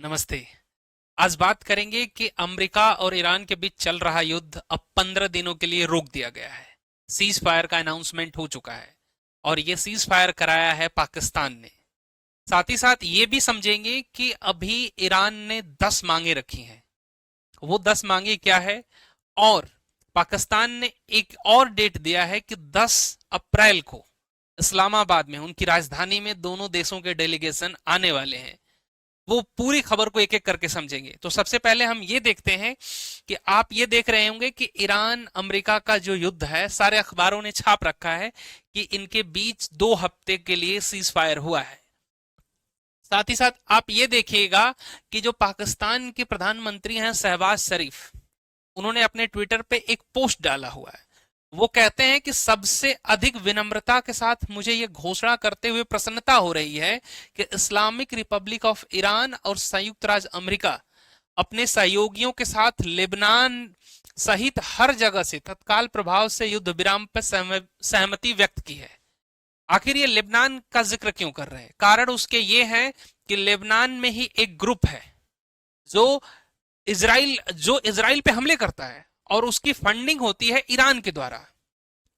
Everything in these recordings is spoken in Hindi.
नमस्ते। आज बात करेंगे कि अमेरिका और ईरान के बीच चल रहा युद्ध अब 15 दिनों के लिए रोक दिया गया है। सीज फायर का अनाउंसमेंट हो चुका है और ये सीज फायर कराया है पाकिस्तान ने। साथ ही साथ ये भी समझेंगे कि अभी ईरान ने 10 मांगे रखी हैं। वो 10 मांगे क्या है, और पाकिस्तान ने एक और डेट दिया है कि 10 अप्रैल को इस्लामाबाद में उनकी राजधानी में दोनों देशों के डेलीगेशन आने वाले हैं। वो पूरी खबर को एक एक करके समझेंगे। तो सबसे पहले हम ये देखते हैं कि आप ये देख रहे होंगे कि ईरान अमेरिका का जो युद्ध है, सारे अखबारों ने छाप रखा है कि इनके बीच 2 हफ्ते के लिए सीज फायर हुआ है। साथ ही साथ आप ये देखिएगा कि जो पाकिस्तान के प्रधानमंत्री हैं शहबाज शरीफ, उन्होंने अपने ट्विटर पे एक पोस्ट डाला हुआ है। वो कहते हैं कि सबसे अधिक विनम्रता के साथ मुझे ये घोषणा करते हुए प्रसन्नता हो रही है कि इस्लामिक रिपब्लिक ऑफ ईरान और संयुक्त राज्य अमेरिका अपने सहयोगियों के साथ लेबनान सहित हर जगह से तत्काल प्रभाव से युद्ध विराम पर सहमति व्यक्त की है। आखिर ये लेबनान का जिक्र क्यों कर रहे हैं? कारण उसके ये है कि लेबनान में ही एक ग्रुप है जो इसराइल पे हमले करता है और उसकी फंडिंग होती है ईरान के द्वारा।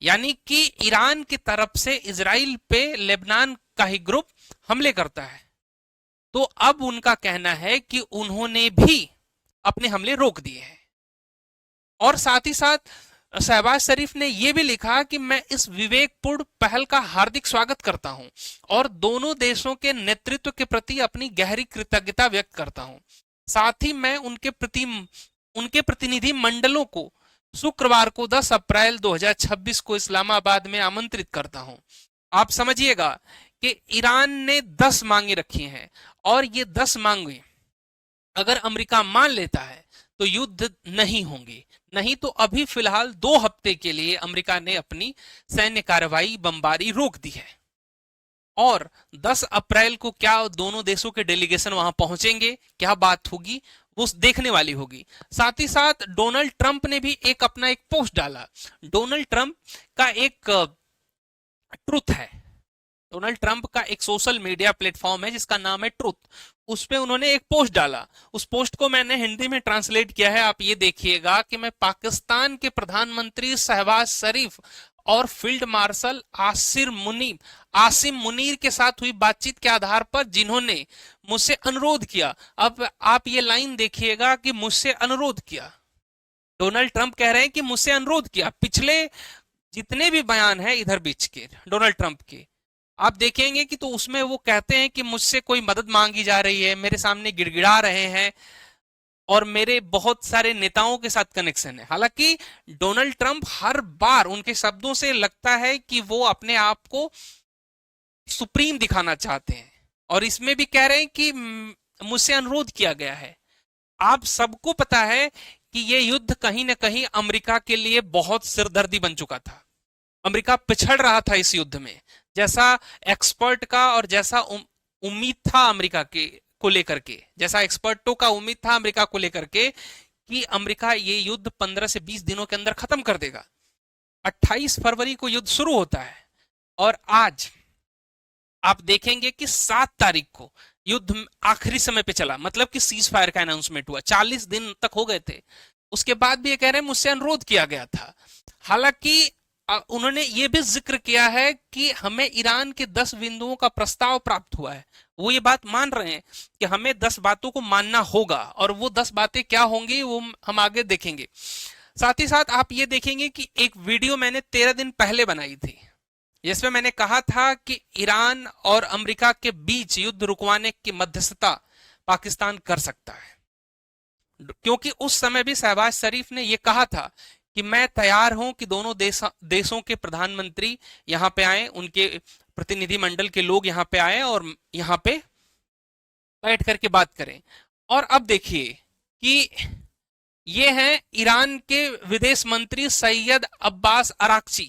यानी कि ईरान की तरफ से इसराइल पे लेबनान का ही ग्रुप हमले करता है। तो अब उनका कहना है कि उन्होंने भी अपने हमले रोक दिए हैं। और साथ ही साथ शहबाज शरीफ ने यह भी लिखा कि मैं इस विवेकपूर्ण पहल का हार्दिक स्वागत करता हूं और दोनों देशों के नेतृत्व के प्रति अपनी गहरी कृतज्ञता व्यक्त करता हूं। साथ ही मैं उनके प्रतिनिधि मंडलों को शुक्रवार को 10 अप्रैल 2026 को इस्लामाबाद में आमंत्रित करता हूं। आप समझिएगा कि ईरान ने 10 मांगे रखी हैं और ये 10 मांगे अगर अमेरिका मान लेता है तो युद्ध नहीं होंगे। नहीं तो अभी फिलहाल 2 हफ्ते के लिए अमेरिका ने अपनी सैन्य कार्रवाई बमबारी रोक दी है। और 10 अप्रैल को क्या दोनों देशों के डेलीगेशन वहां पहुंचेंगे, क्या बात होगी, वो देखने वाली होगी। साथ ही साथ डोनाल्ड ट्रंप ने भी अपना एक पोस्ट डाला। डोनाल्ड ट्रंप का एक ट्रुथ है, डोनाल्ड ट्रंप का एक सोशल मीडिया प्लेटफॉर्म है जिसका नाम है ट्रुथ। उस पे उन्होंने एक पोस्ट डाला। उस पोस्ट को मैंने हिंदी में ट्रांसलेट किया है। आप ये देखिएगा कि मैं पाकिस्तान के प्रधानमंत्री शहबाज शरीफ और फील्ड मार्शल आसिम मुनीर के साथ हुई बातचीत के आधार पर जिन्होंने मुझसे अनुरोध किया। अब आप ये लाइन देखिएगा कि मुझसे अनुरोध किया। डोनाल्ड ट्रंप कह रहे हैं कि मुझसे अनुरोध किया। पिछले जितने भी बयान है इधर बीच के डोनाल्ड ट्रंप के, आप देखेंगे कि तो उसमें वो कहते हैं कि मुझसे कोई मदद मांगी जा रही है, मेरे सामने गिड़गिड़ा रहे हैं और मेरे बहुत सारे नेताओं के साथ कनेक्शन है। हालांकि डोनाल्ड ट्रंप हर बार उनके शब्दों से लगता है कि वो अपने आप को सुप्रीम दिखाना चाहते हैं और इसमें भी कह रहे हैं कि मुझसे अनुरोध किया गया है। आप सबको पता है कि ये युद्ध कहीं ना कहीं अमेरिका के लिए बहुत सिरदर्दी बन चुका था। अमेरिका पिछड़ रहा था इस युद्ध में, जैसा एक्सपर्ट का और जैसा उम्मीद था अमेरिका के को लेकर के, जैसा एक्सपर्टों का उम्मीद था अमेरिका को लेकर के कि अमेरिका ये युद्ध 15 से 20 दिनों के अंदर खत्म कर देगा। 28 फरवरी को युद्ध शुरू होता है और आज आप देखेंगे कि 7 तारीख को युद्ध आखिरी समय पे चला, मतलब कि सीज फायर का अनाउंसमेंट हुआ। 40 दिन तक हो गए थे। उसके बाद भी ये कह रहे हैं मुझसे अनुरोध किया गया था। हालांकि उन्होंने ये भी जिक्र किया है कि हमें ईरान के 10 बिंदुओं का प्रस्ताव प्राप्त हुआ है। वो ये बात मान रहे हैं कि हमें 10 बातों को मानना होगा और वो 10 बातें क्या होंगी वो हम आगे देखेंगे। साथ ही साथ आप ये देखेंगे कि एक वीडियो मैंने 13 दिन पहले बनाई थी जिसमें मैंने कहा था कि ईरान और अमेरिका के बीच युद्ध रुकवाने की मध्यस्थता पाकिस्तान कर सकता है, क्योंकि उस समय भी शहबाज शरीफ ने यह कहा था कि मैं तैयार हूं कि दोनों देशों के प्रधानमंत्री यहां पे आए, उनके प्रतिनिधिमंडल के लोग यहां पे आए और यहां पे बैठ करके बात करें। और अब देखिए कि ये हैं ईरान के विदेश मंत्री सैयद अब्बास अराक्ची।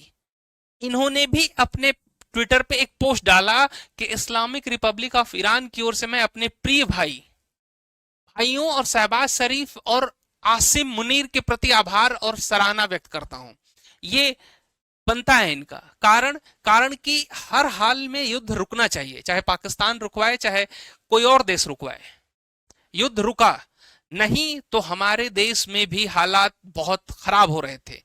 इन्होंने भी अपने ट्विटर पे एक पोस्ट डाला कि इस्लामिक रिपब्लिक ऑफ ईरान की ओर से मैं अपने प्रिय भाइयों और शहबाज शरीफ और आसिम मुनीर के प्रति आभार और सराहना व्यक्त करता हूं। ये बनता है इनका कारण कि हर हाल में युद्ध रुकना चाहिए, चाहे पाकिस्तान रुकवाए चाहे कोई और देश रुकवाए। युद्ध रुका नहीं तो हमारे देश में भी हालात बहुत खराब हो रहे थे।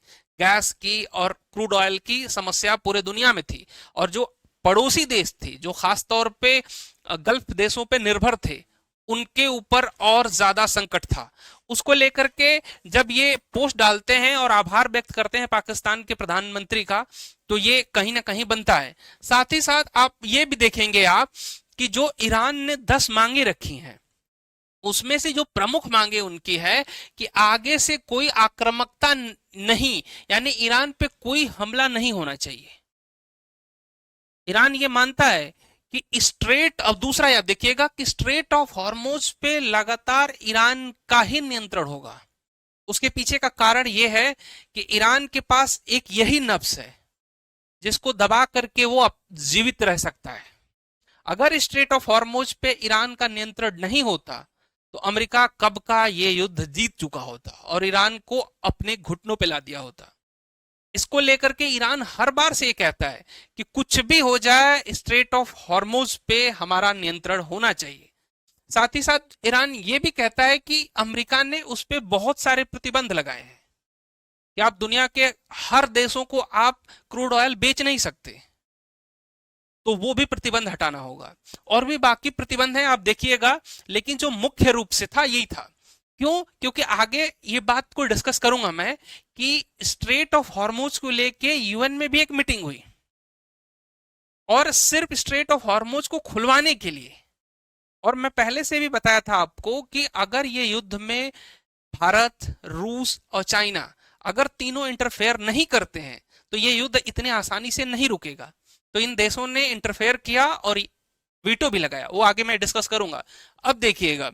गैस की और क्रूड ऑयल की समस्या पूरे दुनिया में थी, और जो पड़ोसी देश थे, जो खास तौर पे गल्फ देशों पे निर्भर थे, उनके ऊपर और ज्यादा संकट था। उसको लेकर के जब ये पोस्ट डालते हैं और आभार व्यक्त करते हैं पाकिस्तान के प्रधानमंत्री का, तो ये कहीं ना कहीं बनता है। साथ ही साथ आप ये भी देखेंगे आप कि जो ईरान ने 10 मांगे रखी हैं, उसमें से जो प्रमुख मांगे उनकी है कि आगे से कोई आक्रामकता नहीं, यानी ईरान पे कोई हमला नहीं होना चाहिए। ईरान ये मानता है कि स्ट्रेट, अब दूसरा याद देखिएगा कि स्ट्रेट ऑफ हॉर्मुज पे लगातार ईरान का ही नियंत्रण होगा। उसके पीछे का कारण यह है कि ईरान के पास एक यही नफ्स है जिसको दबा करके वो जीवित रह सकता है। अगर स्ट्रेट ऑफ हॉर्मुज पे ईरान का नियंत्रण नहीं होता तो अमेरिका कब का ये युद्ध जीत चुका होता और ईरान को अपने घुटनों पे ला दिया होता। इसको लेकर के ईरान हर बार से ये कहता है कि कुछ भी हो जाए, स्ट्रेट ऑफ हॉर्मुज पे हमारा नियंत्रण होना चाहिए। साथ ही साथ ईरान ये भी कहता है कि अमेरिका ने उस पे बहुत सारे प्रतिबंध लगाए हैं कि आप दुनिया के हर देशों को आप क्रूड ऑयल बेच नहीं सकते, तो वो भी प्रतिबंध हटाना होगा। और भी बाकी प्रतिबंध हैं, आप देखिएगा, लेकिन जो मुख्य रूप से था यही था। क्यों? क्योंकि आगे ये बात को डिस्कस करूंगा मैं कि स्ट्रेट ऑफ हॉर्मुज को लेके यूएन में भी एक मीटिंग हुई, और सिर्फ स्ट्रेट ऑफ हॉर्मुज को खुलवाने के लिए। और मैं पहले से भी बताया था आपको कि अगर ये युद्ध में भारत, रूस और चाइना अगर तीनों इंटरफेयर नहीं करते हैं तो ये युद्ध इतने आसानी से नहीं रुकेगा। तो इन देशों ने इंटरफेयर किया और वीटो भी लगाया, वो आगे मैं डिस्कस करूंगा। अब देखिएगा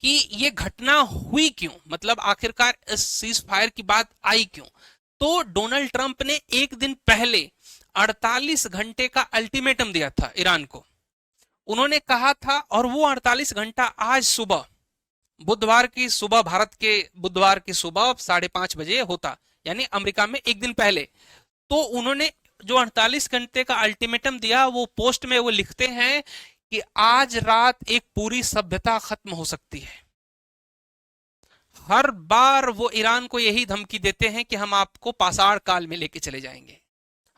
कि ये घटना हुई क्यों, मतलब आखिरकार इस सीज फायर की बात आई क्यों। तो डोनाल्ड ट्रंप ने एक दिन पहले 48 घंटे का अल्टीमेटम दिया था ईरान को। उन्होंने कहा था, और वो 48 घंटा आज सुबह, बुधवार की सुबह, भारत के बुधवार की सुबह 5:30 बजे होता, यानी अमेरिका में एक दिन पहले। तो उन्होंने जो 48 घंटे का अल्टीमेटम दिया, वो पोस्ट में वो लिखते हैं कि आज रात एक पूरी सभ्यता खत्म हो सकती है। हर बार वो ईरान को यही धमकी देते हैं कि हम आपको पाषाण काल में लेके चले जाएंगे,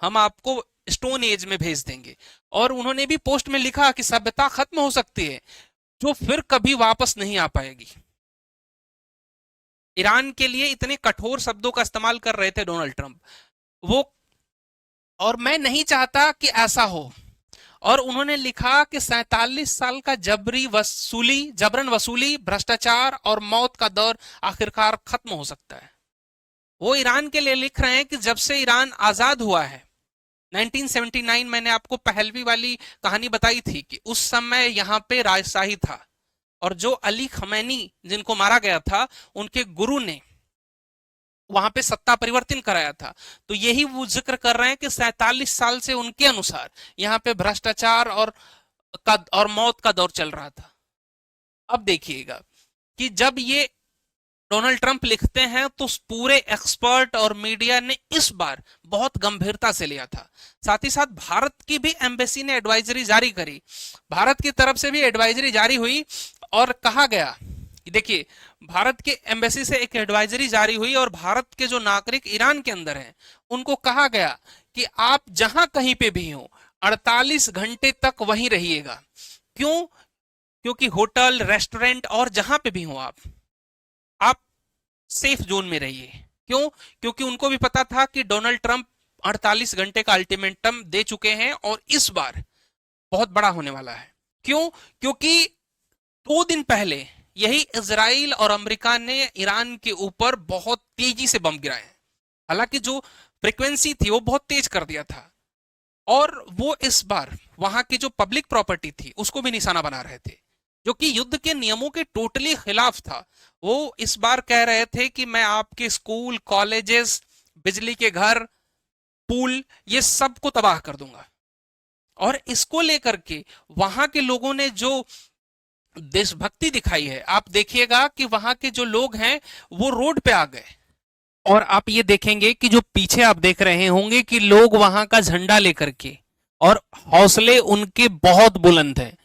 हम आपको स्टोन एज में भेज देंगे। और उन्होंने भी पोस्ट में लिखा कि सभ्यता खत्म हो सकती है जो फिर कभी वापस नहीं आ पाएगी। ईरान के लिए इतने कठोर शब्दों का इस्तेमाल कर रहे थे डोनाल्ड ट्रंप वो, और मैं नहीं चाहता कि ऐसा हो। और उन्होंने लिखा कि 47 साल का जबरन वसूली, भ्रष्टाचार और मौत का दौर आखिरकार खत्म हो सकता है। वो ईरान के लिए लिख रहे हैं कि जब से ईरान आजाद हुआ है 1979, मैंने आपको पहलवी वाली कहानी बताई थी कि उस समय यहाँ पे राजशाही था, और जो अली खमैनी जिनको मारा गया था, उनके गुरु ने वहां पे सत्ता परिवर्तन कराया था। तो यही वो जिक्र कर रहे हैं कि 47 साल से उनके अनुसार यहाँ पे भ्रष्टाचार और मौत का दौर चल रहा था। अब देखिएगा कि जब ये डोनाल्ड ट्रंप लिखते हैं तो पूरे एक्सपर्ट और मीडिया ने इस बार बहुत गंभीरता से लिया था। साथ ही साथ भारत की भी एम्बेसी ने एडवाइजरी जारी करी, भारत की तरफ से भी एडवाइजरी जारी हुई, और कहा गया कि देखिए, भारत के एम्बेसी से एक एडवाइजरी जारी हुई और भारत के जो नागरिक ईरान के अंदर हैं उनको कहा गया कि आप जहां कहीं पे भी हो 48 घंटे तक वहीं रहिएगा। क्यों? क्योंकि होटल, रेस्टोरेंट और जहां पे भी हो आप सेफ जोन में रहिए। क्यों? क्योंकि उनको भी पता था कि डोनाल्ड ट्रंप 48 घंटे का अल्टीमेटम दे चुके हैं और इस बार बहुत बड़ा होने वाला है। क्यों? क्योंकि 2 दिन पहले यही इजराइल और अमेरिका ने ईरान के ऊपर बहुत तेजी से बम गिराए हैं। हालांकि जो फ्रीक्वेंसी थी वो बहुत तेज कर दिया था, और वो इस बार वहां की जो पब्लिक प्रॉपर्टी थी उसको भी निशाना बना रहे थे, जो कि युद्ध के नियमों के टोटली खिलाफ था। वो इस बार कह रहे थे कि मैं आपके स्कूल, कॉलेजेस, बिजली के घर, पूल, ये सब को तबाह कर दूंगा। और इसको लेकर के वहां के लोगों ने जो देशभक्ति दिखाई है, आप देखिएगा कि वहां के जो लोग हैं वो रोड पे आ गए। और आप ये देखेंगे कि जो पीछे आप देख रहे होंगे कि लोग वहां का झंडा लेकर के, और हौसले उनके बहुत बुलंद हैं।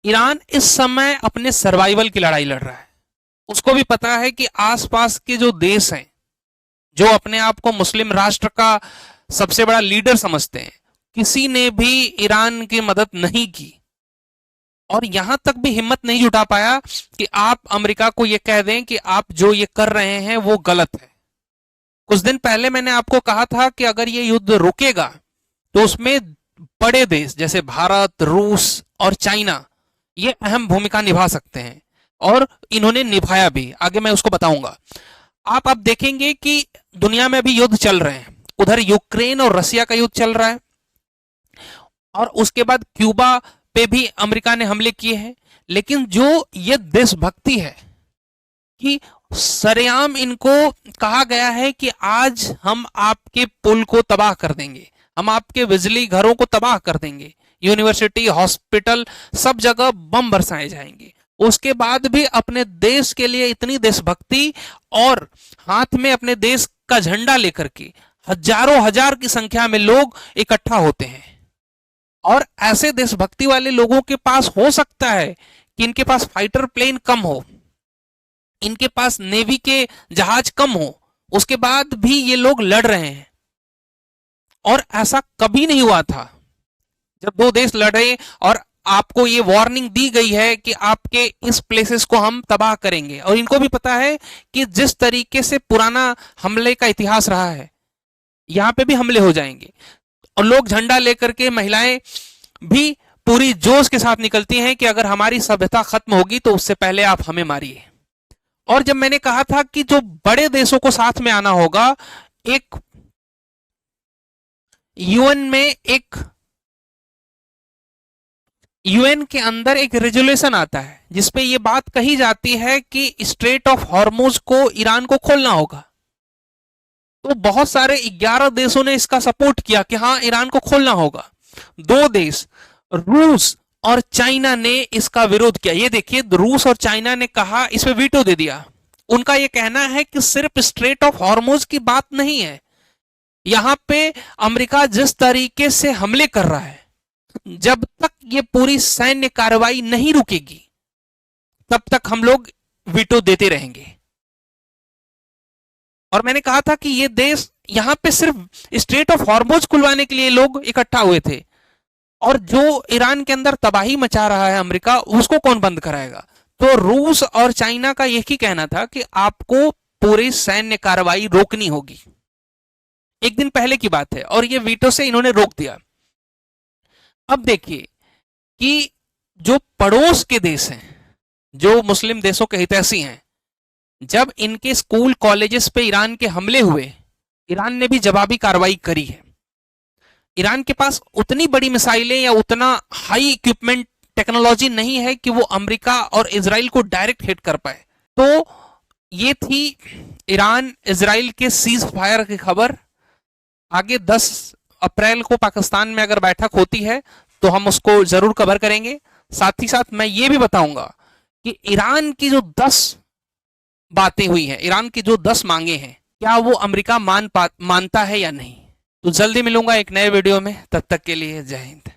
ईरान इस समय अपने सर्वाइवल की लड़ाई लड़ रहा है। उसको भी पता है कि आसपास के जो देश हैं, जो अपने आप को मुस्लिम राष्ट्र का सबसे बड़ा लीडर समझते हैं, किसी ने भी ईरान की मदद नहीं की और यहां तक भी हिम्मत नहीं जुटा पाया कि आप अमेरिका को यह कह दें कि आप जो ये कर रहे हैं वो गलत है। कुछ दिन पहले मैंने आपको कहा था कि अगर ये युद्ध रुकेगा तो उसमें बड़े देश जैसे भारत, रूस और चाइना ये अहम भूमिका निभा सकते हैं और इन्होंने निभाया भी। आगे मैं उसको बताऊंगा। आप अब देखेंगे कि दुनिया में अभी युद्ध चल रहे हैं। उधर यूक्रेन और रसिया का युद्ध चल रहा है और उसके बाद क्यूबा पे भी अमेरिका ने हमले किए हैं। लेकिन जो ये देशभक्ति है कि सरेआम इनको कहा गया है कि आज हम आपके पुल को तबाह कर देंगे, हम आपके बिजली घरों को तबाह कर देंगे, यूनिवर्सिटी, हॉस्पिटल, सब जगह बम बरसाए जाएंगे। उसके बाद भी अपने देश के लिए इतनी देशभक्ति और हाथ में अपने देश का झंडा लेकर के हजारों हजार की संख्या में लोग इकट्ठा होते हैं। और ऐसे देशभक्ति वाले लोगों के पास हो सकता है कि इनके पास फाइटर प्लेन कम हो, इनके पास नेवी के जहाज कम हो, उसके बाद भी ये लोग लड़ रहे हैं। और ऐसा कभी नहीं हुआ था जब दो देश लड़े और आपको ये वार्निंग दी गई है कि आपके इस प्लेसेस को हम तबाह करेंगे। और इनको भी पता है कि जिस तरीके से पुराना हमले का इतिहास रहा है, यहां पे भी हमले हो जाएंगे। और लोग झंडा लेकर के, महिलाएं भी पूरी जोश के साथ निकलती हैं कि अगर हमारी सभ्यता खत्म होगी तो उससे पहले आप हमें मारिए। और जब मैंने कहा था कि जो बड़े देशों को साथ में आना होगा, एक यूएन के अंदर एक रेजोल्यूशन आता है जिसपे ये बात कही जाती है कि स्ट्रेट ऑफ हॉर्मुज को ईरान को खोलना होगा। तो बहुत सारे 11 देशों ने इसका सपोर्ट किया कि हाँ, ईरान को खोलना होगा। दो देश, रूस और चाइना, ने इसका विरोध किया। ये देखिए, रूस और चाइना ने कहा, इस पे वीटो दे दिया। उनका यह कहना है कि सिर्फ स्ट्रेट ऑफ हॉर्मुज की बात नहीं है, यहां पे अमेरिका जिस तरीके से हमले कर रहा है, जब तक ये पूरी सैन्य कार्रवाई नहीं रुकेगी तब तक हम लोग वीटो देते रहेंगे। और मैंने कहा था कि ये देश यहां पे सिर्फ स्ट्रेट ऑफ हॉर्मुज खुलवाने के लिए लोग इकट्ठा हुए थे, और जो ईरान के अंदर तबाही मचा रहा है अमेरिका, उसको कौन बंद कराएगा। तो रूस और चाइना का यही कहना था कि आपको पूरी सैन्य कार्रवाई रोकनी होगी। एक दिन पहले की बात है और ये वीटो से इन्होंने रोक दिया। अब देखिए कि जो पड़ोस के देश हैं, जो मुस्लिम देशों के हितैषी हैं, जब इनके स्कूल कॉलेजेस पे ईरान के हमले हुए, ईरान ने भी जवाबी कार्रवाई करी है। ईरान के पास उतनी बड़ी मिसाइलें या उतना हाई इक्विपमेंट टेक्नोलॉजी नहीं है कि वो अमेरिका और इजराइल को डायरेक्ट हिट कर पाए। तो ये थी ईरान इजराइल के सीज फायर की खबर। आगे 10 अप्रैल को पाकिस्तान में अगर बैठक होती है तो हम उसको जरूर कवर करेंगे। साथ ही साथ मैं ये भी बताऊंगा कि ईरान की जो 10 बातें हुई हैं, ईरान की जो 10 मांगे हैं, क्या वो अमेरिका मानता है या नहीं। तो जल्दी मिलूंगा एक नए वीडियो में, तब तक के लिए जय हिंद।